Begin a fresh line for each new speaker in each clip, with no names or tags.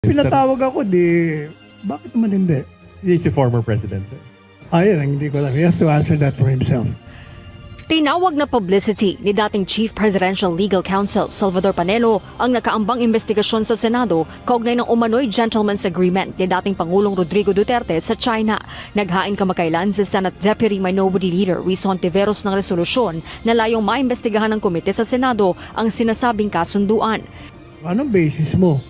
Pinatawag ako, bakit naman hindi?
He's the former president.
Ayun, hindi ko alam. He has to answer that for himself.
Tinawag na publicity ni dating Chief Presidential Legal Counsel Salvador Panelo ang nakaambang investigasyon sa Senado kaugnay ng umano'y gentleman's agreement ni dating Pangulong Rodrigo Duterte sa China. Naghain kamakailan si Senate Deputy Minority Leader Risa Hontiveros ng resolusyon na layong maimbestigahan ng komite sa Senado ang sinasabing kasunduan.
Anong basis mo?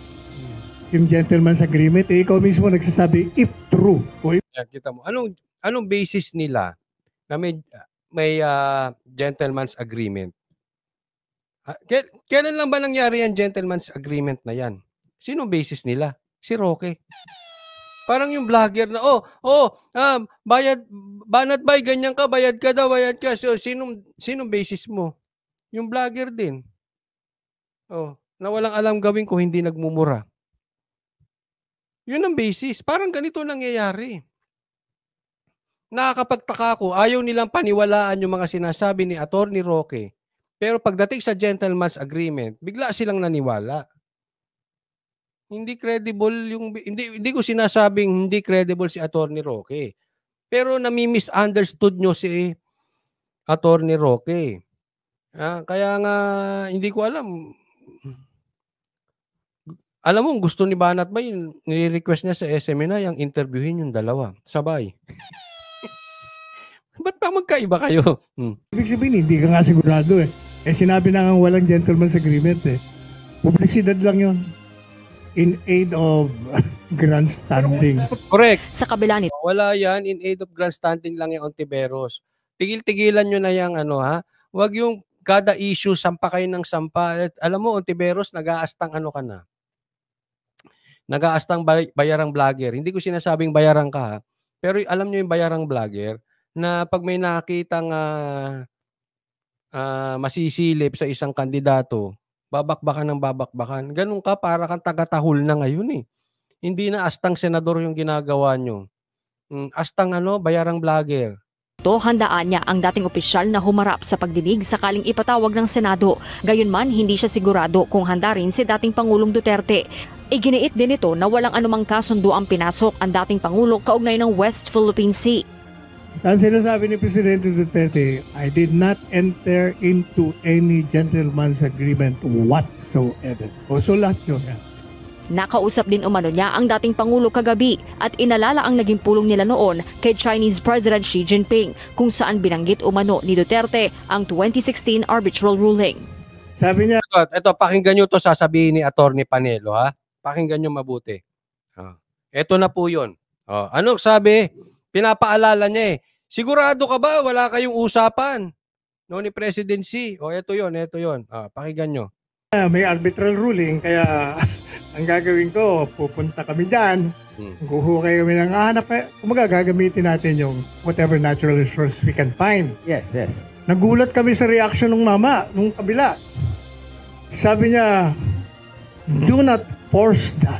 Yung gentleman's agreement, ikaw mismo nagsasabi if true.
Kita mo, anong basis nila na may gentleman's agreement? Kailan lang ba nangyari ang gentleman's agreement na yan? Sino basis nila? Si Roque. Parang yung vlogger na, bayad, banat bay, ganyan ka, bayad ka daw, bayad ka. So, sinong basis mo? Yung vlogger din. Na walang alam gawin ko, hindi nagmumura. Yun ang basis. Parang ganito nangyayari. Nakakapagtaka ko, ayaw nilang paniwalaan yung mga sinasabi ni Attorney Roque. Pero pagdating sa gentleman's agreement, bigla silang naniwala. Hindi credible yung hindi ko sinasabing hindi credible si Attorney Roque. Pero nami-misunderstood nyo si Attorney Roque. Kaya nga hindi ko alam. Alam mo, gusto ni Banat ba yung nire-request niya sa SMNA yung interviewin yung dalawa. Sabay. Ba't pa magkaiba kayo?
Ibig sabihin, hindi ka nga sigurado eh. Sinabi na nga walang gentleman's agreement eh. Publisidad lang yun. In aid of grandstanding.
Correct.
Sa kabila nito,
wala yan. In aid of grandstanding lang yung Hontiveros. Tigil-tigilan nyo na yung Huwag yung kada issue, sampa kayo ng sampa. Alam mo, Hontiveros, nag-aastang ka na. Nag-aastang bayarang vlogger. Hindi ko sinasabing bayarang ka, pero alam nyo yung bayarang vlogger na pag may nakitang masisilip sa isang kandidato, babakbakan ng babakbakan. Ganun ka, para kang tagatahol na ngayon eh. Hindi na astang senador yung ginagawa nyo. Astang bayarang vlogger.
handaan niya ang dating opisyal na humarap sa pagdinig sakaling ipatawag ng Senado. Gayunman, hindi siya sigurado kung handa rin si dating Pangulong Duterte. Iginiit din ito na walang anumang kasundo ang pinasok ang dating Pangulo kaugnay ng West Philippine Sea.
Ang sinasabi ni Presidente Duterte, I did not enter into any gentleman's agreement whatsoever. So lahat yun.
Nakausap din umano niya ang dating Pangulo kagabi at inalala ang naging pulong nila noon kay Chinese President Xi Jinping kung saan binanggit umano ni Duterte ang 2016 arbitral ruling.
Sabi niya,
ito pakinggan nyo to sasabihin ni Attorney Panelo ha. Pakinggan nyo mabuti. Ito na po yun. Anong sabi? Pinapaalala niya sigurado ka ba wala kayong usapan ni Presidency? Ito yun. Pakinggan nyo.
May arbitral ruling kaya ang gagawin ko, pupunta kami dyan. Kukuha kami ng hanap. Kumaga, gagamitin natin yung whatever natural resource we can find.
Yes.
Nagulat kami sa reaction ng mama, nung kabila. Sabi niya, do not force that.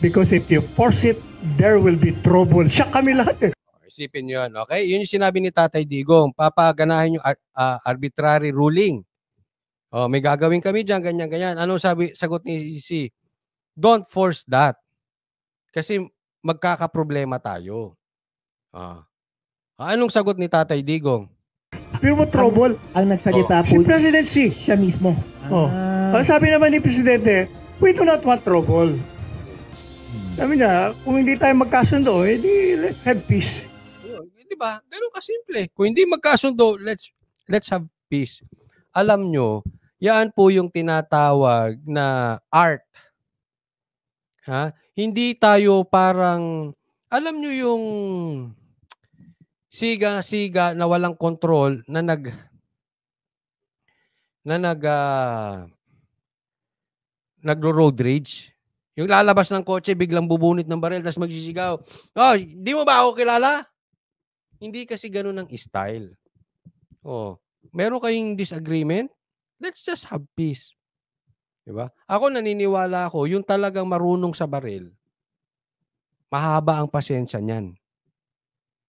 Because if you force it, there will be trouble. Siya kami lahat eh.
Isipin nyo yan, okay? Yun yung sinabi ni Tatay Digong. Papaganahin yung arbitrary ruling. May gagawin kami dyan, ganyan. Anong sagot ni C? Don't force that. Kasi magkakaproblema tayo. Anong sagot ni Tatay Digong?
Pero mo trouble.
Ang nagsalita po
Si President C.
siya mismo.
Sabi naman ni Presidente, we do not want trouble. Sabi niya, kung hindi tayo magkasundo, let's have peace.
Di ba? Ganun kasimple. Kung hindi magkasundo, let's have peace. Alam nyo, yan po yung tinatawag na art. Hindi tayo parang, alam nyo yung siga-siga na walang control na nagro-road rage. Yung lalabas ng kotse, biglang bubunit ng baril, tapos magsisigaw. Di mo ba ako kilala? Hindi kasi ganun ang style. Meron kayong disagreement? Let's just have peace. Diba? Ako naniniwala ako, yung talagang marunong sa baril, mahaba ang pasensya niyan.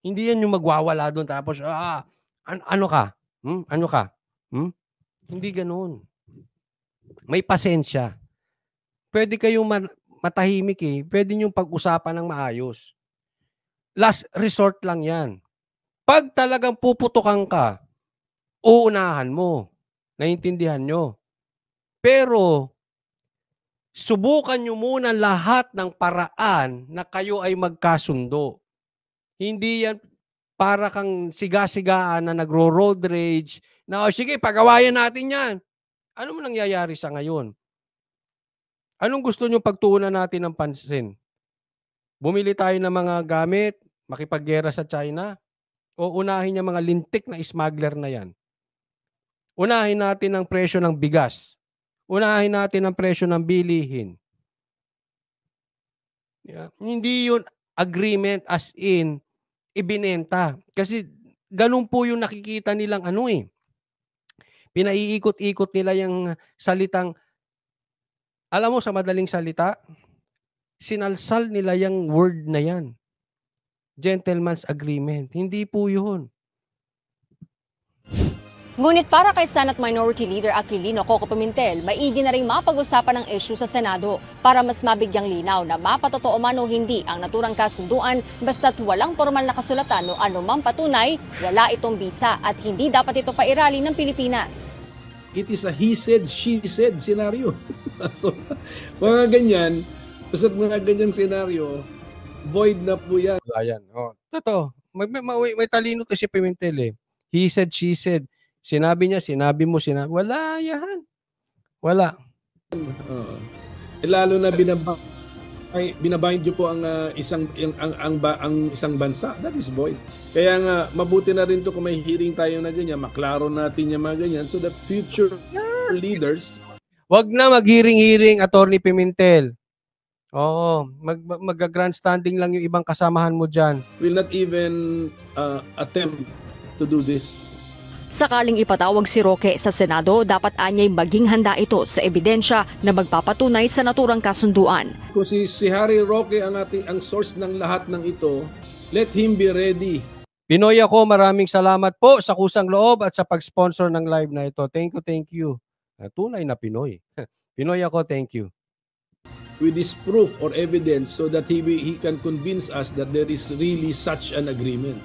Hindi yan yung magwawala doon tapos, ano ka? Ano ka? Hindi ganun. May pasensya. Pwede kayong matahimik eh. Pwede niyong pag-usapan ng maayos. Last resort lang yan. Pag talagang puputukan ka, uunahan mo. Naiintindihan nyo. Pero, subukan nyo muna lahat ng paraan na kayo ay magkasundo. Hindi yan para kang siga-sigaan na nagro-road rage, na sige, pagawayan natin yan. Ano mo nangyayari sa ngayon? Anong gusto nyo pagtuunan natin ng pansin? Bumili tayo ng mga gamit, makipaggera sa China, o unahin yung mga lintik na smuggler na yan? Unahin natin ang presyo ng bigas. Unahin natin ang presyo ng bilihin. Yeah. Hindi yun agreement as in ibinenta. Kasi ganun po yung nakikita nilang pinaiikot-ikot nila yung salitang, alam mo sa madaling salita, sinalsal nila yung word na yan. Gentleman's agreement. Hindi po yun.
Ngunit para kay Senate Minority Leader Aquilino Coco Pimentel, maigi na rin mapag-usapan ang issue sa Senado para mas mabigyang linaw na mapatotoo man o hindi ang naturang kasunduan basta't walang formal na kasulatan o anumang patunay, wala itong bisa at hindi dapat ito pairali ng Pilipinas.
It is a he said, she said scenario. So, mga ganyan, basta't mga ganyang scenario, void na po yan.
Ayan. Oh, totoo. May talino to si Pimentel eh. He said, she said. Sinabi niya, sinabi mo, wala yan. Wala.
Lalo na binabind niyo po ang isang bansa. That is void. Kaya nga mabuti na rin to kung may hearing tayo na ganyan, maklaro natin yung mga ganyan so that future leaders.
Wag na maghiring-hiring, Attorney Pimentel. Oo, mag-grandstanding lang yung ibang kasamahan mo dyan.
Will not even attempt to do this.
Sakaling ipatawag si Roque sa Senado, dapat anyay maging handa ito sa ebidensya na magpapatunay sa naturang kasunduan.
Kung si Harry Roque ang source ng lahat ng ito, let him be ready.
Pinoy ako, maraming salamat po sa kusang loob at sa pag-sponsor ng live na ito. Thank you. Tunay na Pinoy. Pinoy ako, thank you.
With this proof or evidence so that he can convince us that there is really such an agreement.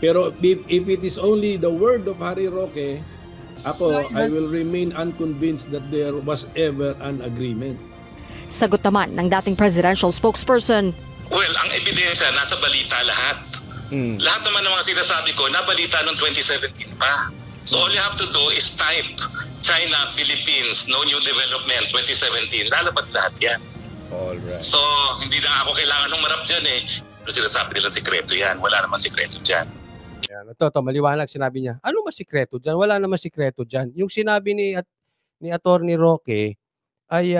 Pero if it is only the word of Harry Roque, I will remain unconvinced that there was ever an agreement.
Sagot naman ng dating presidential spokesperson,
well, ang ebidensya nasa balita lahat. Lahat naman ng mga sinasabi ko, nabalita noong 2017 pa. So all you have to do is type China, Philippines, no new development 2017. Lalabas lahat yan.
Alright.
So hindi na ako kailangan ng marap dyan eh. Pero sinasabi nila sikreto yan. Wala namang sikreto dyan.
Yan. Ito, maliwanag sinabi niya. Ano mas sikreto dyan? Wala namang sikreto dyan. Yung sinabi ni Attorney Roque ay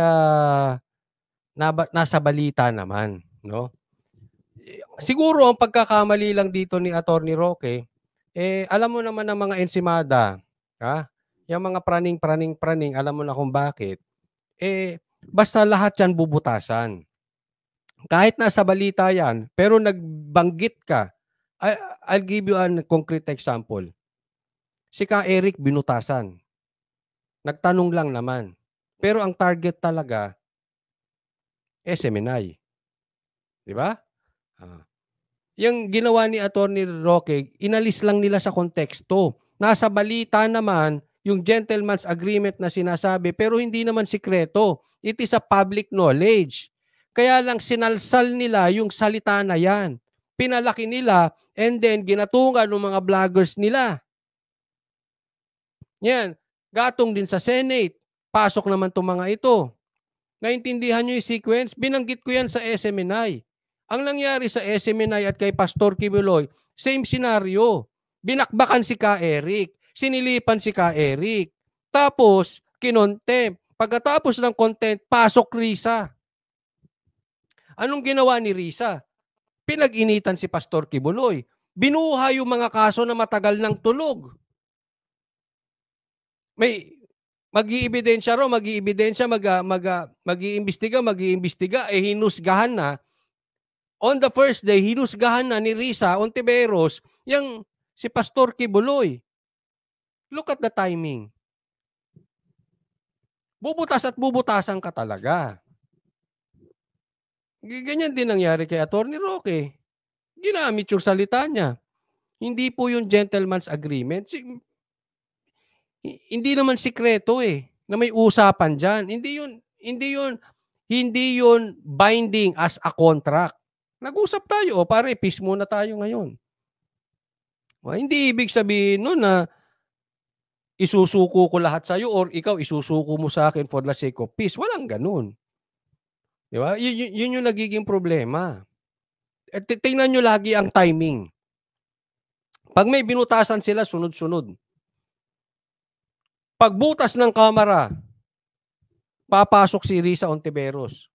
nasa balita naman. No? Siguro ang pagkakamali lang dito ni Attorney Roque, alam mo naman ng mga ensimada, yung mga praning, alam mo na kung bakit, basta lahat yan bubutasan. Kahit nasa balita yan, pero nagbanggit ka, I'll give you a concrete example. Si Ka Eric binutasan. Nagtanong lang naman. Pero ang target talaga, SMNI. Di ba? Yung ginawa ni Attorney Roque, inalis lang nila sa konteksto. Nasa balita naman, yung gentleman's agreement na sinasabi, pero hindi naman sikreto. It is a public knowledge. Kaya lang sinalsal nila yung salita na yan. Pinalaki nila, and then ginatungan ng mga vloggers nila. Yan. Gatong din sa Senate. Pasok naman itong mga ito. Naintindihan nyo yung sequence? Binanggit ko yan sa SMNI. Ang nangyari sa SMNI at kay Pastor Kibuloy, same scenario. Binakbakan si Ka Eric. Sinilipan si Ka Eric. Tapos, kinontempt. Pagkatapos ng content, pasok Risa. Anong ginawa ni Risa? Pinag-initan si Pastor Kibuloy. Binuhay yung mga kaso na matagal ng tulog. May mag-iibidensya ro, mag-iibidensya, mag-iimbestiga, hinusgahan na. On the first day, hinusgahan na ni Risa Ontiveros yung si Pastor Kibuloy. Look at the timing. Bubutas at bubutasan ka talaga. Ganyan din nangyari kay Atty. Roque. Ginamit yung salita niya. Hindi po yung gentleman's agreement. Hindi naman sikreto na may usapan diyan. Hindi yun binding as a contract. Nag-usap tayo, pare, peace muna tayo ngayon. Hindi ibig sabihin nun na isusuko ko lahat sa'yo or ikaw isusuko mo sa akin for the sake of peace. Walang ganun. Di ba? Yun yung nagiging problema. At tingnan nyo lagi ang timing. Pag may binutasan sila, sunod-sunod. Pagbutas ng kamera, papasok si Risa Ontiveros.